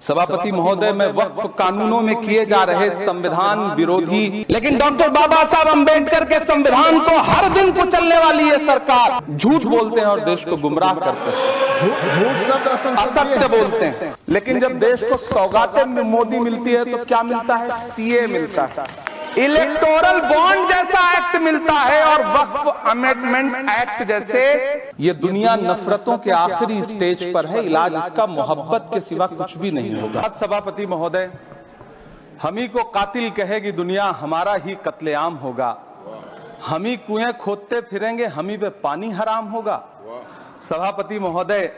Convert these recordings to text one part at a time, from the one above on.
सभापति महोदय, मैं वक्फ कानूनों में किए जा रहे संविधान विरोधी, लेकिन डॉक्टर बाबा साहब अंबेडकर के संविधान को हर दिन कुचलने वाली ये सरकार झूठ बोलते हैं और देश को गुमराह करते हैं, असत्य बोलते हैं। लेकिन जब देश को सौगातें मोदी मिलती है तो क्या मिलता है? सीए मिलता है, इलेक्टोरल बॉन्ड जैसा एक्ट मिलता है और वक्फ अमेंडमेंट एक्ट जैसे। ये दुनिया नफरतों के आखिरी स्टेज पर है, इलाज इसका मोहब्बत के सिवा कुछ भी नहीं होगा। सभापति महोदय, हम ही को कातिल कहेगी दुनिया, हमारा ही कत्लेआम होगा। हम ही कुएं खोदते फिरेंगे, हम ही पे पानी हराम होगा। सभापति महोदय,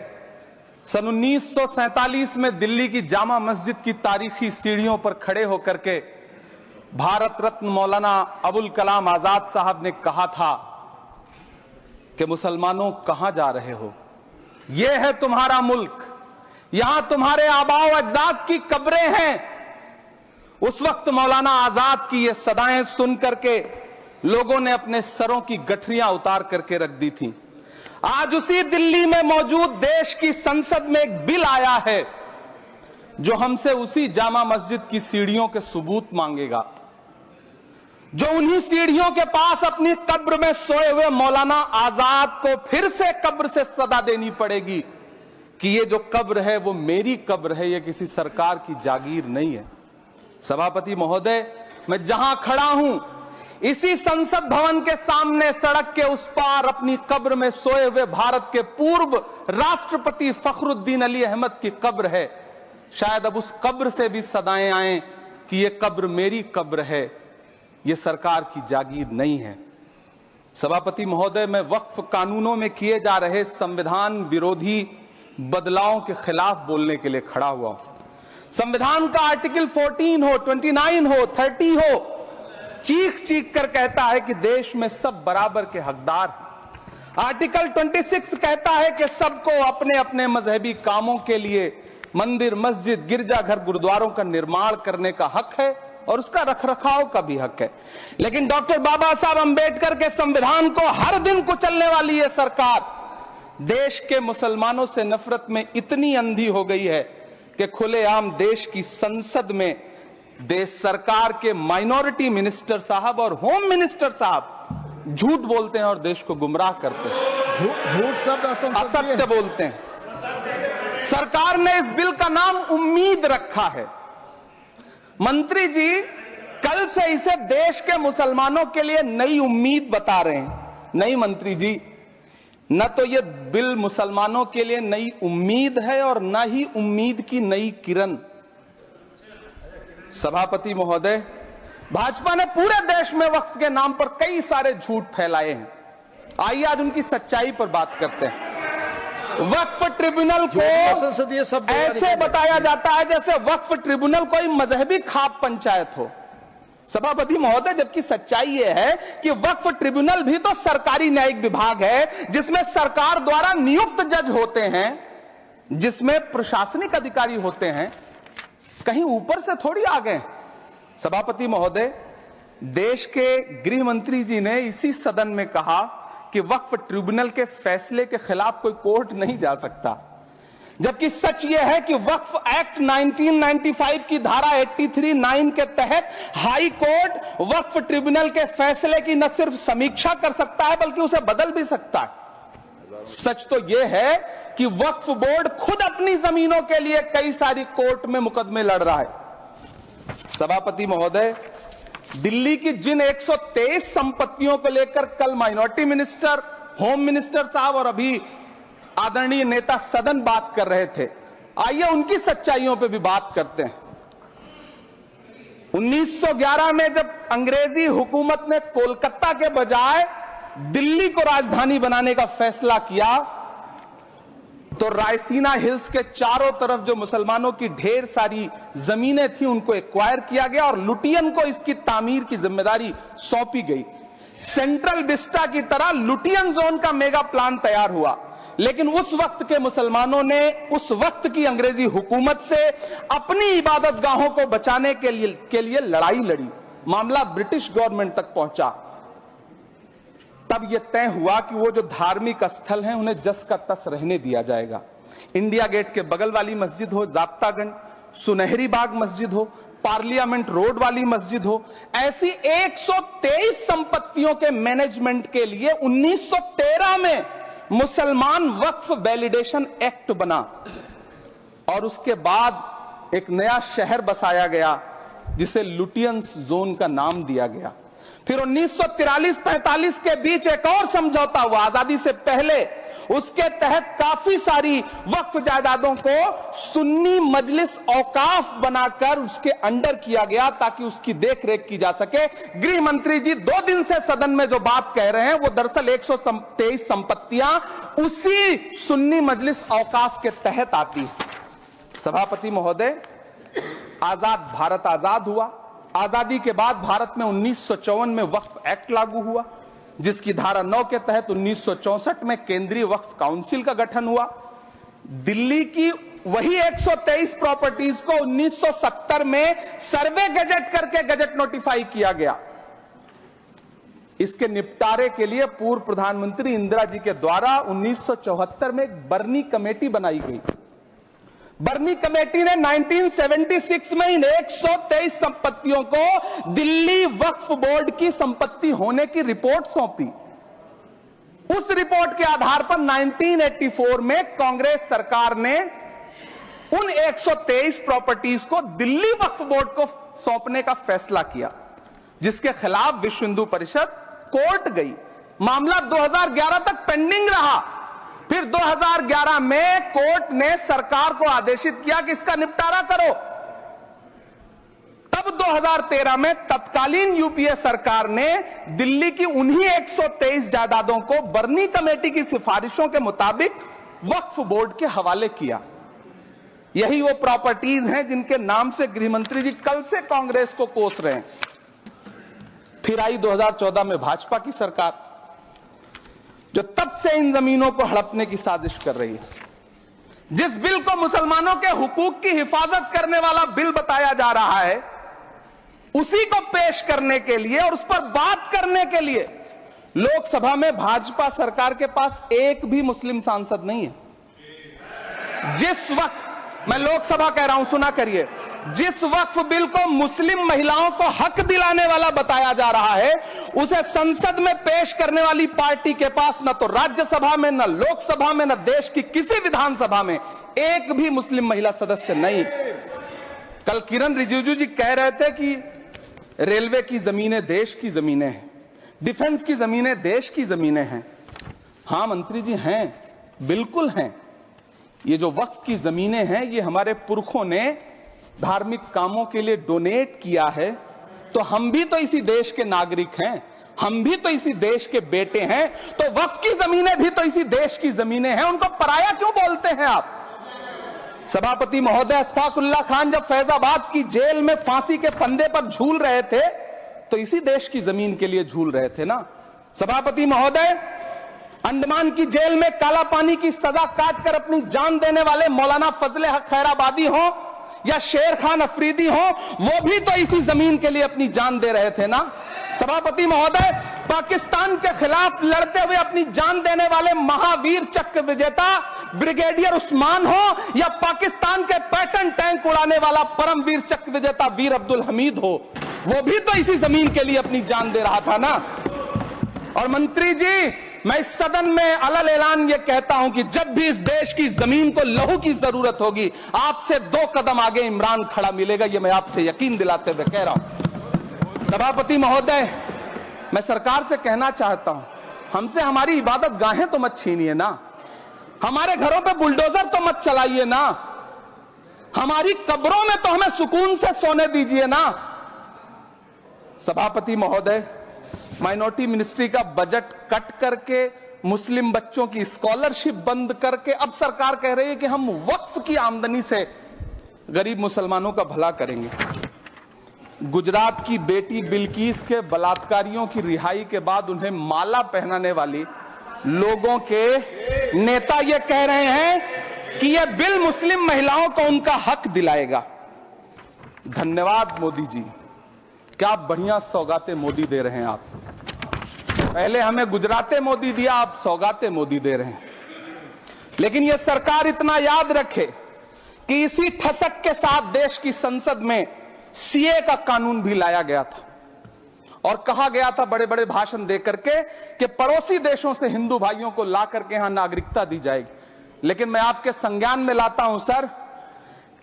सन 1947 में दिल्ली की जामा मस्जिद की तारीखी सीढ़ियों पर खड़े होकर के भारत रत्न मौलाना अबुल कलाम आजाद साहब ने कहा था कि मुसलमानों कहां जा रहे हो, यह है तुम्हारा मुल्क, यहां तुम्हारे आबाओ अजदाद की कब्रें हैं। उस वक्त मौलाना आजाद की ये सदाएं सुन करके लोगों ने अपने सरों की गठरियां उतार करके रख दी थी। आज उसी दिल्ली में मौजूद देश की संसद में एक बिल आया है जो हमसे उसी जामा मस्जिद की सीढ़ियों के सबूत मांगेगा, जो उन्हीं सीढ़ियों के पास अपनी कब्र में सोए हुए मौलाना आजाद को फिर से कब्र से सदा देनी पड़ेगी कि ये जो कब्र है वो मेरी कब्र है, ये किसी सरकार की जागीर नहीं है। सभापति महोदय, मैं जहां खड़ा हूं इसी संसद भवन के सामने सड़क के उस पार अपनी कब्र में सोए हुए भारत के पूर्व राष्ट्रपति फखरुद्दीन अली अहमद की कब्र है। शायद अब उस कब्र से भी सदाएं आए कि ये कब्र मेरी कब्र है, ये सरकार की जागीर नहीं है। सभापति महोदय, मैं वक्फ कानूनों में किए जा रहे संविधान विरोधी बदलावों के खिलाफ बोलने के लिए खड़ा हुआ हूं। संविधान का आर्टिकल 14 हो, 29 हो, 30 हो, चीख चीख कर कहता है कि देश में सब बराबर के हकदार हैं। आर्टिकल 26 कहता है कि सबको अपने अपने मजहबी कामों के लिए मंदिर, मस्जिद, गिरजाघर, गुरुद्वारों का निर्माण करने का हक है और उसका रखरखाव का भी हक है। लेकिन डॉक्टर बाबा साहब अंबेडकर के संविधान को हर दिन कुचलने वाली यह सरकार देश के मुसलमानों से नफरत में इतनी अंधी हो गई है कि खुलेआम देश की संसद में देश सरकार के माइनॉरिटी मिनिस्टर साहब और होम मिनिस्टर साहब झूठ बोलते हैं और देश को गुमराह करते हैं, झूठ शब्द असत्य बोलते हैं। सरकार ने इस बिल का नाम उम्मीद रखा है। मंत्री जी कल से इसे देश के मुसलमानों के लिए नई उम्मीद बता रहे हैं। नहीं मंत्री जी, न तो ये बिल मुसलमानों के लिए नई उम्मीद है और न ही उम्मीद की नई किरण। सभापति महोदय, भाजपा ने पूरे देश में वक्फ के नाम पर कई सारे झूठ फैलाए हैं। आइए आज उनकी सच्चाई पर बात करते हैं। वक्फ ट्रिब्यूनल को ऐसे बताया जाता है जैसे वक्फ ट्रिब्यूनल कोई मजहबी खाप पंचायत हो। सभापति महोदय, जबकि सच्चाई यह है कि वक्फ ट्रिब्यूनल भी तो सरकारी न्यायिक विभाग है जिसमें सरकार द्वारा नियुक्त जज होते हैं, जिसमें प्रशासनिक अधिकारी होते हैं, कहीं ऊपर से थोड़ी आ गए। सभापति महोदय, देश के गृह मंत्री जी ने इसी सदन में कहा कि वक्फ ट्रिब्यूनल के फैसले के खिलाफ कोई कोर्ट नहीं जा सकता, जबकि सच यह है कि वक्फ एक्ट 1995 की धारा 83(9) के तहत हाई कोर्ट वक्फ ट्रिब्यूनल के फैसले की न सिर्फ समीक्षा कर सकता है बल्कि उसे बदल भी सकता है। सच तो यह है कि वक्फ बोर्ड खुद अपनी जमीनों के लिए कई सारी कोर्ट में मुकदमे लड़ रहा है। सभापति महोदय, दिल्ली की जिन 123 संपत्तियों को लेकर कल माइनॉरिटी मिनिस्टर, होम मिनिस्टर साहब और अभी आदरणीय नेता सदन बात कर रहे थे, आइए उनकी सच्चाइयों पे भी बात करते हैं। 1911 में जब अंग्रेजी हुकूमत ने कोलकाता के बजाय दिल्ली को राजधानी बनाने का फैसला किया तो रायसीना हिल्स के चारों तरफ जो मुसलमानों की ढेर सारी जमीनें थी उनको एक्वायर किया गया और लुटियन को इसकी तामीर की जिम्मेदारी सौंपी गई। सेंट्रल विस्टा की तरह लुटियन जोन का मेगा प्लान तैयार हुआ, लेकिन उस वक्त के मुसलमानों ने उस वक्त की अंग्रेजी हुकूमत से अपनी इबादत गाहों को बचाने के लिए लड़ाई लड़ी। मामला ब्रिटिश गवर्नमेंट तक पहुंचा। तब यह तय हुआ कि वो जो धार्मिक स्थल हैं उन्हें जस का तस रहने दिया जाएगा। इंडिया गेट के बगल वाली मस्जिद हो जाप्तागंज, सुनहरी बाग मस्जिद हो, पार्लियामेंट रोड वाली मस्जिद हो, ऐसी 123 संपत्तियों के मैनेजमेंट के लिए 1913 में मुसलमान वक्फ वैलिडेशन एक्ट बना और उसके बाद एक नया शहर बसाया गया जिसे लुटियंस जोन का नाम दिया गया। फिर 1943-45 के बीच एक और समझौता हुआ आजादी से पहले, उसके तहत काफी सारी वक्फ जायदादों को सुन्नी मजलिस औकाफ बनाकर उसके अंडर किया गया ताकि उसकी देखरेख की जा सके। गृह मंत्री जी 2 दिन से सदन में जो बात कह रहे हैं वो दरअसल 123 संपत्तियां उसी सुन्नी मजलिस औकाफ के तहत आती है। सभापति महोदय, आजाद भारत आजाद हुआ। आजादी के बाद भारत में 1954 में वक्फ एक्ट लागू हुआ, जिसकी धारा 9 के तहत 1964 में केंद्रीय वक्फ काउंसिल का गठन हुआ। दिल्ली की वही 123 प्रॉपर्टीज को 1970 में सर्वे गजट करके गजट नोटिफाई किया गया। इसके निपटारे के लिए पूर्व प्रधानमंत्री इंदिरा जी के द्वारा 1974 में एक बर्नी कमेटी बनाई गई। बर्नी कमेटी ने 1976 में इन 123 संपत्तियों को दिल्ली वक्फ बोर्ड की संपत्ति होने की रिपोर्ट सौंपी। उस रिपोर्ट के आधार पर 1984 में कांग्रेस सरकार ने उन 123 प्रॉपर्टीज को दिल्ली वक्फ बोर्ड को सौंपने का फैसला किया, जिसके खिलाफ विश्व हिंदू परिषद कोर्ट गई। मामला 2011 तक पेंडिंग रहा। फिर 2011 में कोर्ट ने सरकार को आदेशित किया कि इसका निपटारा करो। तब 2013 में तत्कालीन यूपीए सरकार ने दिल्ली की उन्हीं 123 जायदादों को बर्नी कमेटी की सिफारिशों के मुताबिक वक्फ बोर्ड के हवाले किया। यही वो प्रॉपर्टीज हैं जिनके नाम से गृहमंत्री जी कल से कांग्रेस को कोस रहे हैं। फिर आई 2014 में भाजपा की सरकार, जो तब से इन जमीनों को हड़पने की साजिश कर रही है। जिस बिल को मुसलमानों के हुकूक की हिफाजत करने वाला बिल बताया जा रहा है, उसी को पेश करने के लिए और उस पर बात करने के लिए लोकसभा में भाजपा सरकार के पास एक भी मुस्लिम सांसद नहीं है। जिस वक्त, मैं लोकसभा कह रहा हूं, सुना करिए, जिस वक्फ बिल को मुस्लिम महिलाओं को हक दिलाने वाला बताया जा रहा है, उसे संसद में पेश करने वाली पार्टी के पास न तो राज्यसभा में, न लोकसभा में, न देश की किसी विधानसभा में एक भी मुस्लिम महिला सदस्य नहीं। कल किरण रिजिजू जी कह रहे थे कि रेलवे की जमीनें देश की जमीनें हैं, डिफेंस की जमीनें देश की जमीनें हैं। हां मंत्री जी, हैं, बिल्कुल हैं। ये जो वक्फ की जमीनें हैं, ये हमारे पुरखों ने धार्मिक कामों के लिए डोनेट किया है, तो हम भी तो इसी देश के नागरिक हैं, हम भी तो इसी देश के बेटे हैं, तो वक्फ की जमीनें भी तो इसी देश की जमीनें हैं। उनको पराया क्यों बोलते हैं आप? सभापति महोदय, अशफाकुल्लाह खान जब फैजाबाद की जेल में फांसी के फंदे पर झूल रहे थे, तो इसी देश की जमीन के लिए झूल रहे थे ना। सभापति महोदय, अंडमान की जेल में काला पानी की सजा काटकर अपनी जान देने वाले मौलाना फजले हक खैराबादी हो या शेर खान अफरीदी हो, वो भी तो इसी जमीन के लिए अपनी जान दे रहे थे ना। सभापति महोदय, पाकिस्तान के खिलाफ लड़ते हुए अपनी जान देने वाले महावीर चक्र विजेता ब्रिगेडियर उस्मान हो या पाकिस्तान के पैटर्न टैंक उड़ाने वाला परमवीर चक्र विजेता वीर अब्दुल हमीद हो, वो भी तो इसी जमीन के लिए अपनी जान दे रहा था ना। और मंत्री जी, मैं इस सदन में अलल ऐलान ये कहता हूं कि जब भी इस देश की जमीन को लहू की जरूरत होगी, आपसे 2 कदम आगे इमरान खड़ा मिलेगा, ये मैं आपसे यकीन दिलाते हुए कह रहा हूं। सभापति महोदय, मैं सरकार से कहना चाहता हूं, हमसे हमारी इबादत गाहें तो मत छीनिए ना, हमारे घरों पे बुलडोजर तो मत चलाइए ना, हमारी कब्रों में तो हमें सुकून से सोने दीजिए ना। सभापति महोदय, माइनॉरिटी मिनिस्ट्री का बजट कट करके, मुस्लिम बच्चों की स्कॉलरशिप बंद करके अब सरकार कह रही है कि हम वक्फ की आमदनी से गरीब मुसलमानों का भला करेंगे। गुजरात की बेटी बिल्किस के बलात्कारियों की रिहाई के बाद उन्हें माला पहनाने वाली लोगों के नेता ये कह रहे हैं कि यह बिल मुस्लिम महिलाओं को उनका हक दिलाएगा। धन्यवाद मोदी जी, क्या बढ़िया सौगातें मोदी दे रहे हैं आप। पहले हमें गुजराते मोदी दिया, आप सौगाते मोदी दे रहे हैं। लेकिन यह सरकार इतना याद रखे कि इसी ठसक के साथ देश की संसद में सीए का कानून भी लाया गया था और कहा गया था बड़े बड़े भाषण देकर के कि पड़ोसी देशों से हिंदू भाइयों को ला करके यहां नागरिकता दी जाएगी। लेकिन मैं आपके संज्ञान में लाता हूं सर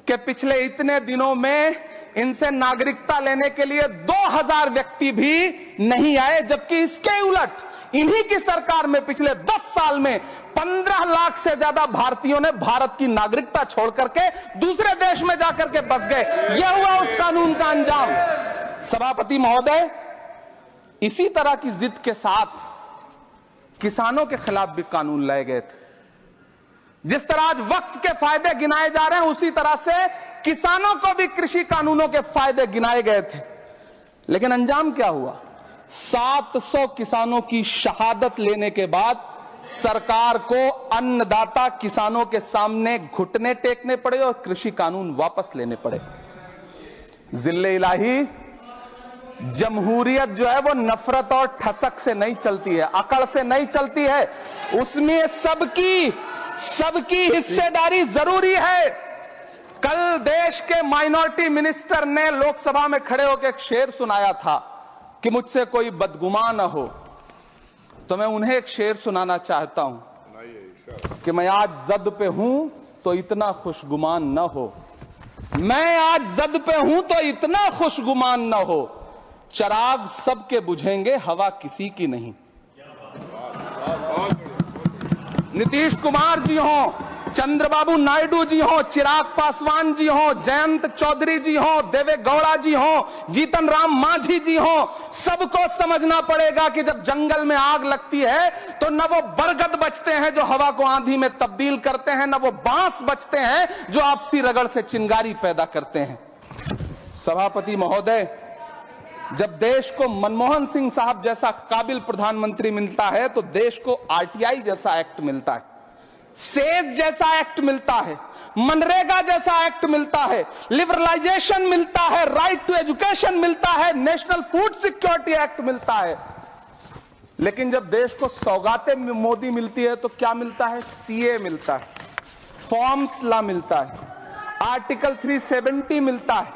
कि पिछले इतने दिनों में इनसे नागरिकता लेने के लिए 2000 व्यक्ति भी नहीं आए, जबकि इसके उलट इन्हीं की सरकार में पिछले 10 साल में 15 लाख से ज्यादा भारतीयों ने भारत की नागरिकता छोड़ करके दूसरे देश में जाकर के बस गए। यह हुआ उस कानून का अंजाम। सभापति महोदय, इसी तरह की जिद के साथ किसानों के खिलाफ भी कानून लाए गए थे। जिस तरह आज वक्फ के फायदे गिनाए जा रहे हैं, उसी तरह से किसानों को भी कृषि कानूनों के फायदे गिनाए गए थे। लेकिन अंजाम क्या हुआ? 700 किसानों की शहादत लेने के बाद सरकार को अन्नदाता किसानों के सामने घुटने टेकने पड़े और कृषि कानून वापस लेने पड़े। जिल्ले इलाही, जमहूरियत जो है वो नफरत और ठसक से नहीं चलती है, अकड़ से नहीं चलती है, उसमें सबकी हिस्सेदारी जरूरी है। कल देश के माइनॉरिटी मिनिस्टर ने लोकसभा में खड़े होकर एक शेर सुनाया था कि मुझसे कोई बदगुमान न हो, तो मैं उन्हें एक शेर सुनाना चाहता हूं कि मैं आज जद पे हूं तो इतना खुशगुमान न हो, मैं आज जद पे हूं तो इतना खुशगुमान न हो, चराग सबके बुझेंगे हवा किसी की नहीं। नीतीश कुमार जी हो, चंद्रबाबू नायडू जी हो, चिराग पासवान जी हो, जयंत चौधरी जी हो, देवे गौड़ा जी हो, जीतन राम मांझी जी हो, सबको समझना पड़ेगा कि जब जंगल में आग लगती है तो न वो बरगद बचते हैं जो हवा को आंधी में तब्दील करते हैं, न वो बांस बचते हैं जो आपसी रगड़ से चिंगारी पैदा करते हैं। सभापति महोदय, जब देश को मनमोहन सिंह साहब जैसा काबिल प्रधानमंत्री मिलता है तो देश को आरटीआई जैसा एक्ट मिलता है, सेज जैसा एक्ट मिलता है, मनरेगा जैसा एक्ट मिलता है, लिबरलाइजेशन मिलता है, राइट टू एजुकेशन मिलता है, नेशनल फूड सिक्योरिटी एक्ट मिलता है। लेकिन जब देश को सौगातें मोदी मिलती है तो क्या मिलता है? सीए मिलता है, फॉर्म्स लॉ मिलता है, आर्टिकल 370 मिलता है,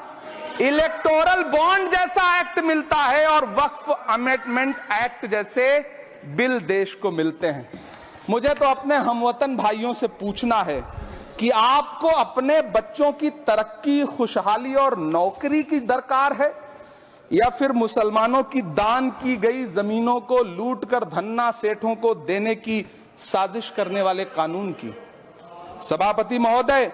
इलेक्टोरल बॉन्ड जैसा एक्ट मिलता है और वक्फ अमेंडमेंट एक्ट जैसे बिल देश को मिलते हैं। मुझे तो अपने हमवतन भाइयों से पूछना है कि आपको अपने बच्चों की तरक्की, खुशहाली और नौकरी की दरकार है या फिर मुसलमानों की दान की गई जमीनों को लूटकर धन्ना सेठों को देने की साजिश करने वाले कानून की? सभापति महोदय,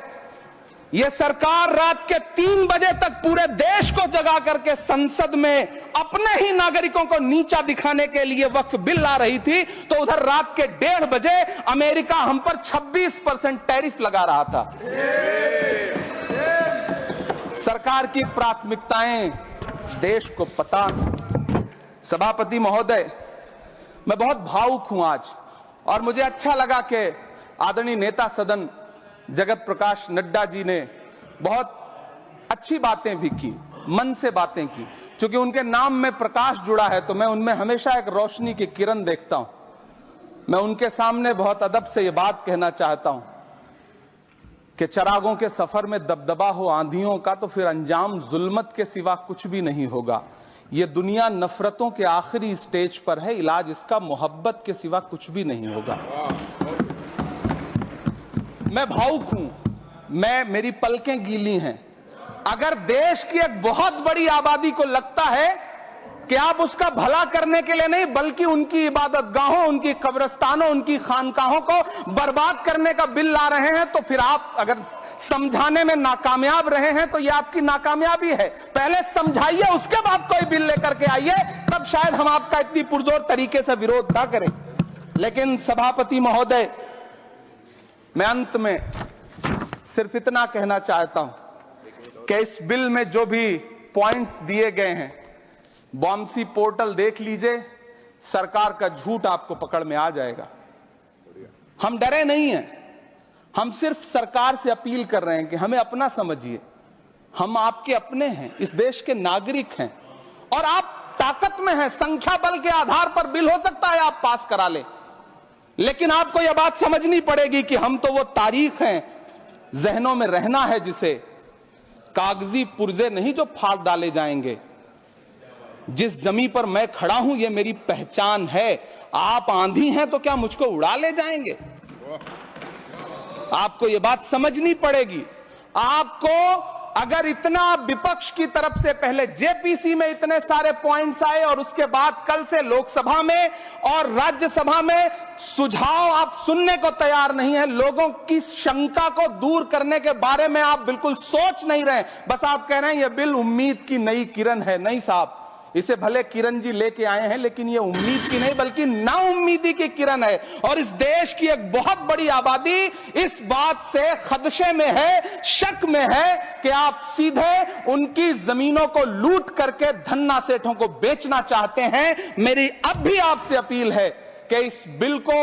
यह सरकार रात के 3 बजे तक पूरे देश को जगा करके संसद में अपने ही नागरिकों को नीचा दिखाने के लिए वक्फ बिल ला रही थी, तो उधर रात के 1:30 बजे अमेरिका हम पर 26% टैरिफ लगा रहा था। सरकार की प्राथमिकताएं देश को पता। सभापति महोदय, मैं बहुत भावुक हूं आज, और मुझे अच्छा लगा कि आदरणीय नेता सदन जगत प्रकाश नड्डा जी ने बहुत अच्छी बातें भी की, मन से बातें की। क्योंकि उनके नाम में प्रकाश जुड़ा है तो मैं उनमें हमेशा एक रोशनी की किरण देखता हूं। मैं उनके सामने बहुत अदब से यह बात कहना चाहता हूं कि चरागों के सफर में दबदबा हो आंधियों का तो फिर अंजाम जुल्मत के सिवा कुछ भी नहीं होगा। यह दुनिया नफरतों के आखिरी स्टेज पर है, इलाज इसका मोहब्बत के सिवा कुछ भी नहीं होगा। मैं भावुक हूं, मेरी पलकें गीली हैं। अगर देश की एक बहुत बड़ी आबादी को लगता है कि आप उसका भला करने के लिए नहीं बल्कि उनकी इबादतगाहों, उनकी कब्रिस्तानों, उनकी खानकाहों को बर्बाद करने का बिल ला रहे हैं, तो फिर आप अगर समझाने में नाकामयाब रहे हैं तो यह आपकी नाकामयाबी है। पहले समझाइए, उसके बाद कोई बिल लेकर के आइए, तब शायद हम आपका इतनी पुरजोर तरीके से विरोध ना करें। लेकिन सभापति महोदय, मैं अंत में सिर्फ इतना कहना चाहता हूं कि इस बिल में जो भी पॉइंट्स दिए गए हैं, बॉम्सी पोर्टल देख लीजिए, सरकार का झूठ आपको पकड़ में आ जाएगा। हम डरे नहीं हैं, हम सिर्फ सरकार से अपील कर रहे हैं कि हमें अपना समझिए। हम आपके अपने हैं, इस देश के नागरिक हैं और आप ताकत में हैं। संख्या बल के आधार पर बिल हो सकता है आप पास करा ले, लेकिन आपको यह बात समझनी पड़ेगी कि हम तो वो तारीख हैं जहनों में रहना है जिसे, कागजी पुर्जे नहीं जो फाड़ डाले जाएंगे। जिस जमीन पर मैं खड़ा हूं ये मेरी पहचान है। आप आंधी हैं तो क्या मुझको उड़ा ले जाएंगे? आपको ये बात समझनी पड़ेगी। आपको अगर इतना विपक्ष की तरफ से पहले जेपीसी में इतने सारे पॉइंट्स आए और उसके बाद कल से लोकसभा में और राज्यसभा में सुझाव आप सुनने को तैयार नहीं है, लोगों की शंका को दूर करने के बारे में आप बिल्कुल सोच नहीं रहे, बस आप कह रहे हैं यह बिल उम्मीद की नई किरण है। नहीं साहब, इसे भले किरण जी लेके आए हैं लेकिन ये उम्मीद की नहीं बल्कि नाउम्मीदी की किरण है। और इस देश की एक बहुत बड़ी आबादी इस बात से खदशे में है, शक में है कि आप सीधे उनकी जमीनों को लूट करके धन्ना सेठों को बेचना चाहते हैं। मेरी अब भी आपसे अपील है कि इस बिल को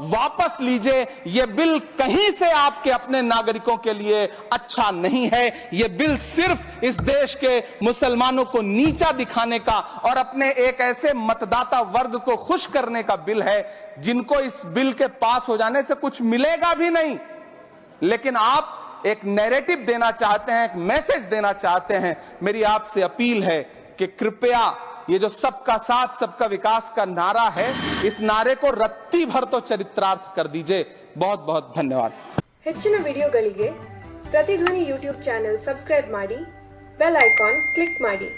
वापस लीजिए। यह बिल कहीं से आपके अपने नागरिकों के लिए अच्छा नहीं है। यह बिल सिर्फ इस देश के मुसलमानों को नीचा दिखाने का और अपने एक ऐसे मतदाता वर्ग को खुश करने का बिल है जिनको इस बिल के पास हो जाने से कुछ मिलेगा भी नहीं। लेकिन आप एक नैरेटिव देना चाहते हैं, एक मैसेज देना चाहते हैं। मेरी आपसे अपील है कि कृपया ये जो सबका साथ सबका विकास का नारा है, इस नारे को रत्ती भर तो चरित्रार्थ कर दीजिए। बहुत बहुत धन्यवाद। ಹೆಚ್ಚಿನ ವಿಡಿಯೋಗಳಿಗೆ ಪ್ರತಿಧ್ವನಿ ಯೂಟ್ಯೂಬ್ ಚಾನೆಲ್ ಸಬ್ಸ್ಕ್ರೈಬ್ ಮಾಡಿ, ಬೆಲ್ ಐಕಾನ್ ಕ್ಲಿಕ್ ಮಾಡಿ।